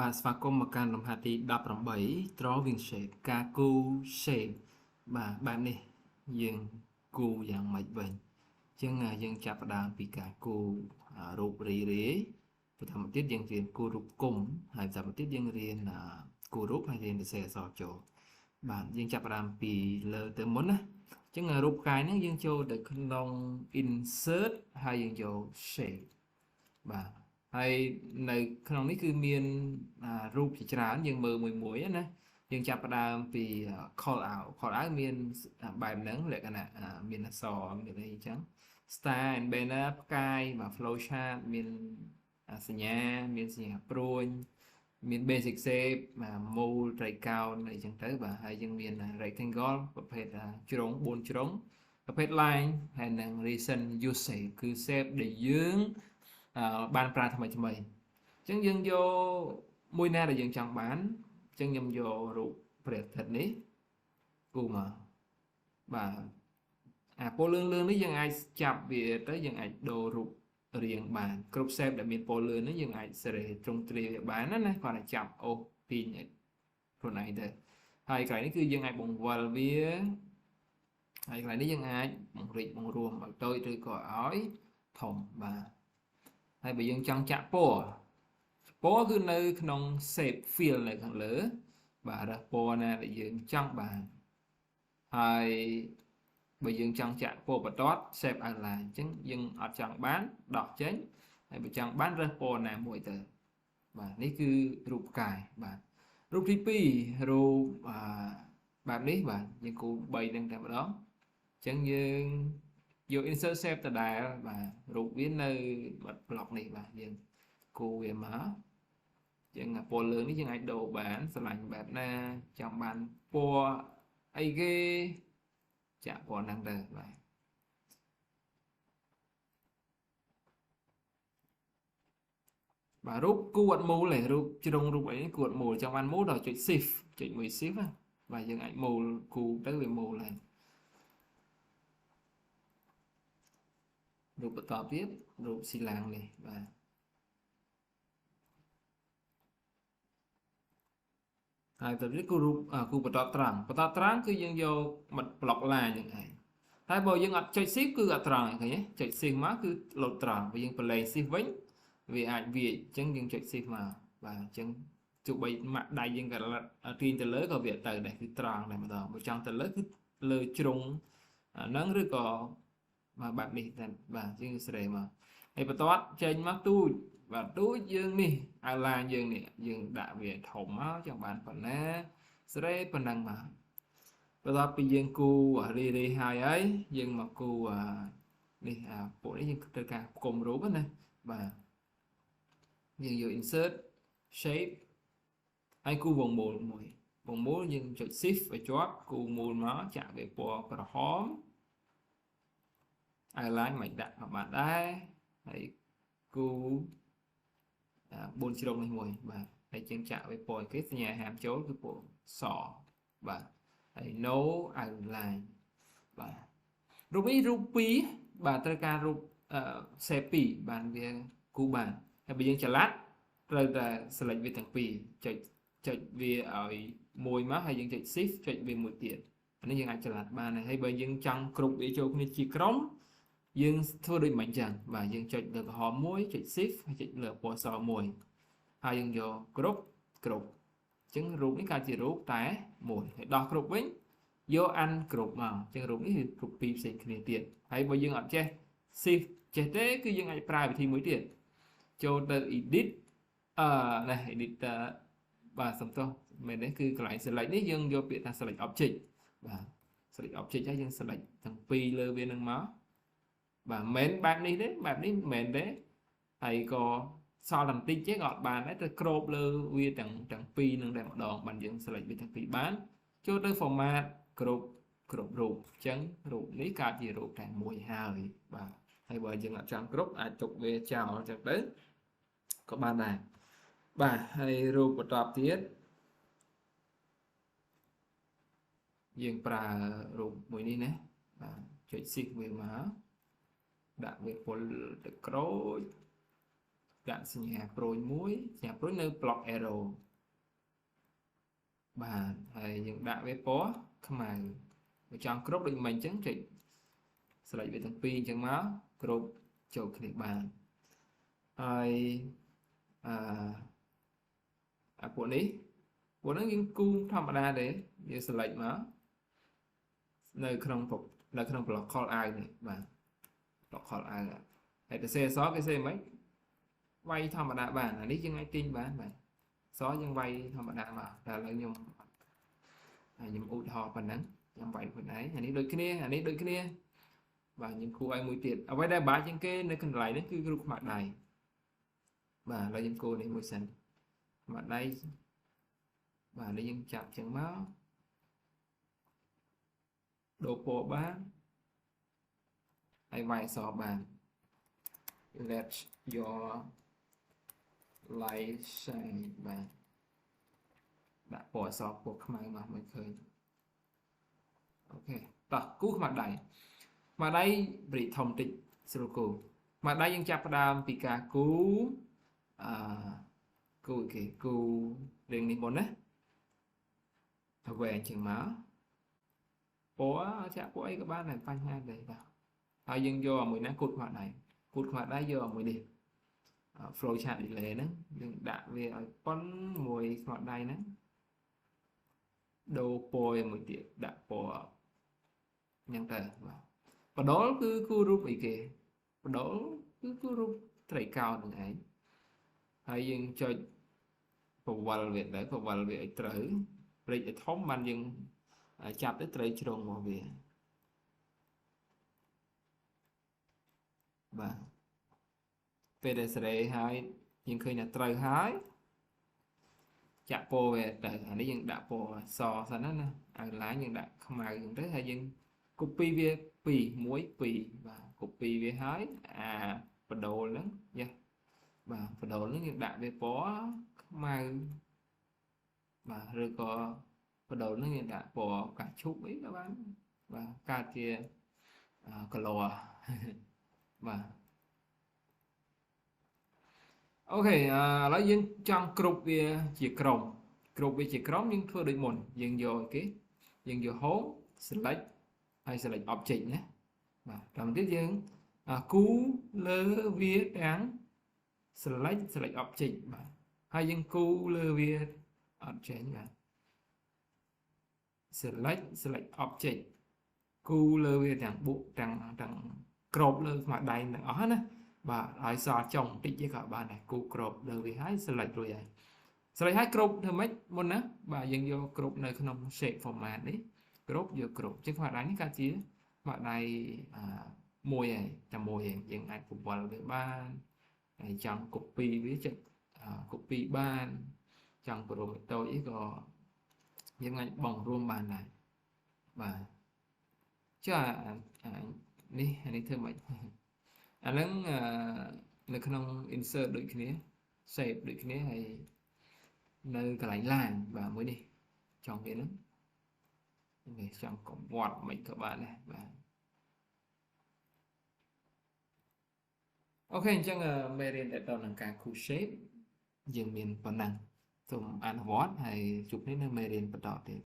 បាទស្វាគមន៍មកកាន់លំហាត់ទី18 drawing shape ការគូ shape បាទបែបនេះយើងគូយ៉ាងម៉េចវិញអញ្ចឹងយើងចាប់ផ្ដើមពីការគូរូបរាយបន្តមកទៀតយើងរៀនគូរូបគុំហើយបន្តមកទៀតយើងរៀនគូរូបហើយរៀនសរសេរអក្សរចូលបាទយើងចាប់ផ្ដើមពីលើទៅមុនណាអញ្ចឹងរូបកាយហ្នឹងយើងចូលទៅក្នុង insert ហើយយើងយក shape បាទហើយនៅក្នុងនេះគឺមានរូបជាច្រើនយើងមើលមួយណាយើងចាប់ផ្ដើមពី call out មានបែបហ្នឹងលក្ខណៈមានអក្សរមានអីអញ្ចឹង style and banner ផ្កាយបាទ flow chart មានសញ្ញាមានសញ្ញាព្រួញមាន basic shape មូលត្រីកោណអីចឹងទៅបាទហើយយើងមាន rectangle ប្រភេទជ្រុង4ជ្រុងប្រភេទ line ហើយនិង recent use shape គឺ shape ដែលយើងបានប្រើថ្មីអញ្ចឹងយើងយកមួយណាដែលយើងចង់បានអញ្ចឹងខ្ញុំយករូបព្រះអាទិត្យនេះគូមកបាទពណ៌លឿងនេះយើងអាចចាប់វាទៅយើងអាចដូររូបរាងបានគ្រប់ shape ដែលមានពណ៌លឿងនេះយើងអាចសេរីត្រង់ទ្រាវាបានណាគាត់តែចាប់អូសពីខ្លួនឯងទៅហើយកន្លែងនេះគឺយើងអាចបង្វិលវាហើយកន្លែងនេះយើងអាចបង្រិចបង្រួមឲ្យតូចឬក៏ឲ្យធំបាទហើយបើយើងចង់ចាក់ពណ៌គឺនៅក្នុង shape fill នៅខាងលើបាទរើសពណ៌ណាដែលយើងចង់បានហើយបើយើងចង់ចាក់ពណ៌បន្ទាត់ shape outline អញ្ចឹងយើងអត់ចង់បានដោះចេញហើយបើចង់បានរើសពណ៌ណាមួយទៅបាទនេះគឺរូបកាយបាទរូបទី2រូបបែបនេះបាទយើងគូ3នឹងតែម្ដងអញ្ចឹងយើងយក insert shape ដដែលបាទរូបវានៅបិទ block នេះបាទយើងគូវាមកអញ្ចឹងពណ៌លឿងនេះយើងអាចដូរបានស្រឡាញ់បែបណាចង់បានពណ៌អីគេចាក់ពណ៌ហ្នឹងទៅបាទរូបគូអត់មូលទេរូបជ្រុងរូបអីគូអត់មូលចង់បានមូលដល់ចុច shift ចុចមួយ shift ណាបាទយើងអាចមូលគូទៅវាមូលហើយរូបបន្តទៀតរូបស៊ីឡាំងនេះបាទហើយទៅទៀតគូរូបគូបន្តត្រង់គឺយើងយកមាត់ប្លុកឡាយហ្នឹងឯងហើយបើយើងអត់ចុច shift គឺអត់ត្រង់ឃើញទេចុច shift មកគឺលោតត្រង់បើយើងប្រឡែង shift វិញវាអាចវាអញ្ចឹងយើងចុច shift មកបាទអញ្ចឹងទោះបីម៉ាក់ដៃយើងក៏ទាញទៅលើក៏វាទៅដែរគឺត្រង់តែម្ដងបើចង់ទៅលើគឺលើជ្រុងហ្នឹងឬក៏បែបនេះតែបាទយើងស្រេមកហើយបន្ទាត់ចេញមកទូចបាទទូចយើងនេះoutlineយើងនេះយើងដាក់វាធំមកចង់បានប៉ុណ្ណាស្រេប៉ុណ្ណឹងមកបន្ទាប់ពីយើងគូរីហើយយើងមកគូនេះពួកនេះយើងត្រូវការផ្គុំរូបណាបាទយើងយក insert shape ហើយគូវងមូលមួយវងមូលយើងចុច shift ឲ្យជាប់គូមូលមកចាក់វាពណ៌ក្រហមoutline មិនដាក់ក៏បានដែរហើយគូ4ជ្រុងនេះមួយបាទហើយយើងចាក់វាពណ៌គេសញ្ញាហាមចូលគឺពណ៌សបាទហើយ no outline បាទរូបនេះរូប2បាទត្រូវការរូបshape 2បានវាគូបានហើយបើយើងចល័តត្រូវតែ select វាទាំងពីរចុចវាឲ្យមួយមកហើយយើងចុច shift ចុចវាមួយទៀតអានេះយើងអាចចល័តបានហើយបើយើងចង់គ្រប់វាចូលគ្នាជាក្រុមយើងធ្វើដូចមិនអញ្ចឹងបាទយើងចុចលើក្រហមមួយចុច shift ហើយចុចលើពណ៌សមួយហើយយើងយកគ្រប់អញ្ចឹងរូបនេះកើតជារូបតែមួយហើយដោះគ្រប់វិញយកអានគ្រប់មកអញ្ចឹងរូបនេះគឺរូបពីរផ្សេងគ្នាទៀតហើយបើយើងអត់ចេះ shift ចេះទេគឺយើងអាចប្រើវិធីមួយទៀតចូលទៅ edit editor បាទសំទោសមែនទេគឺកន្លែង select នេះយើងយកពាក្យថា select object បាទ select object ហើយយើង select ទាំងពីរលើវានឹងមកបាទមិនបែបនេះទេបែបនេះមិនមែនទេហើយក៏សល់តែបន្តិចទេក៏អត់បានដែរទៅគ្របលើវាទាំងពីរនឹងតែម្ដងបានយើង select វាទាំងពីរបានចូលទៅ format គ្រប់រូបអញ្ចឹងរូបនេះកើតជារូបតែមួយហើយបាទហើយបើយើងអត់ចង់គ្រប់អាចទុកវាចោលអញ្ចឹងទៅក៏បានដែរបាទហើយរូបបន្តទៀតយើងប្រើរូបមួយនេះណាបាទចុច shift វាមកដាក់វាពុលទៅក្រូច ដាក់សញ្ញាប្រូចមួយសញ្ញាប្រូចនៅ block arrow បាទហើយយើងដាក់វាពណ៌ខ្មៅបើចង់គ្រប់ដូចមិញអញ្ចឹងចុច select វាទាំងពីរអញ្ចឹងមកគ្រប់ចូលគ្នាបានហើយពួកនេះយើងគូធម្មតាទេយើង select មកនៅក្នុង block call out នេះបាទ block call out ហើយទៅសេអសគេសេមិនវាយធម្មតាបានអានេះយើងអាចទាញបានបាទសយើងវាយធម្មតាមកតែឥឡូវខ្ញុំឧទាហរណ៍ប៉ុណ្ណឹងខ្ញុំវាយខ្លួនឯងអានេះដូចគ្នាបាទខ្ញុំគូឲ្យមួយទៀតអ្វីដែលបាក់ជាងគេនៅកន្លែងនេះគឺរូបខ្មៅដៃបាទឥឡូវខ្ញុំគូនេះមួយសិនខ្មៅដៃបាទនេះយើងចាប់ចឹងមកដូរពណ៌បានហើយវាយអក្សរបាន let your light shine បាទដាក់ពណ៌អក្សរពណ៌ខ្មៅមកមិនឃើញអូខេតោះគូខ្មៅដៃព្រីធំតិចស្រួលគូខ្មៅដៃយើងចាប់ផ្ដើមពីការគូគូរៀងនេះមុនណាទៅវែងជាងមកពណ៌ចាក់ពណ៌អីក៏បានដែរបញ្ហាដែរបាទហើយយើងយកមួយណាគូតខ្មៅដៃយកមួយនេះ flow chart delay ហ្នឹងយើងដាក់វាឲ្យប៉ុនមួយខ្មៅដៃហ្នឹងដូរពណ៌មួយទៀតដាក់ពណ៌អញ្ចឹងទៅបាទបដលគឺគូរូបអីគេបដលគឺគូរូបត្រីកោណនឹងឯងហើយយើងចុចពវល់វាទៅពវល់វាឲ្យត្រូវព្រិចឲ្យធំបានយើងចាប់ទៅត្រូវជ្រុងរបស់វាបាទពេលដែលសេរីហើយយើងឃើញថាត្រូវហើយចាក់ពណ៌វាទៅអានេះយើងដាក់ពណ៌សសិនណាឲ្យឡាញយើងដាក់ខ្មៅហ្នឹងទៅហើយយើង copy វា2 1 2បាទ copy វាហើយបដូលហ្នឹងយ៉ាបាទបដូលហ្នឹងយើងដាក់វាពណ៌ខ្មៅបាទឬក៏បដូលហ្នឹងយើងដាក់ពណ៌កាឈូកអីក៏បានបាទកើតជា color បាទអូខេឥឡូវយើងចង់គ្រប់វាជាក្រុមយើងធ្វើដូចមុនយើងយកគេយើងយក home select ហើយ select object ណាបាទតាមទៀតយើងគូលើវាទាំង select object បាទហើយយើងគូលើវាអត់ចេញបាទ select object គូលើវាទាំងបុកទាំងក្របលើស្មាដៃទាំងអស់ណាបាទហើយសល់ចុងតិចទៀតក៏បានដែរគូក្របលើវាហើយ select រួចហើយ select ហើយគ្រប់ធ្វើម៉េចមុនណាបាទយើងយកគ្រប់នៅក្នុង shape format នេះគ្រប់យកគ្រប់ជាងស្មាដៃនេះក៏ជាស្មាដៃមួយហើយតែមួយហើយយើងអាចពវល់វាបានហើយចង់ copy វាចុច copy បានចង់ប្រូតូចអីក៏យើងអាចបង្រួមបានដែរបាទចុះនេះធ្វើម៉េចអាហ្នឹងនៅក្នុង insert ដូចគ្នា shape ដូចគ្នាហើយនៅកន្លែងឡានបាទមួយនេះចង់វាហ្នឹងនេះចង់កង្វត់មិនក៏បានដែរបាទអូខេអញ្ចឹងមេរៀនដែលដល់នឹងការគូ shape យើងមានប៉ុណ្ណឹងសូមអនុវត្តហើយជួបគ្នានៅមេរៀនបន្តទៀត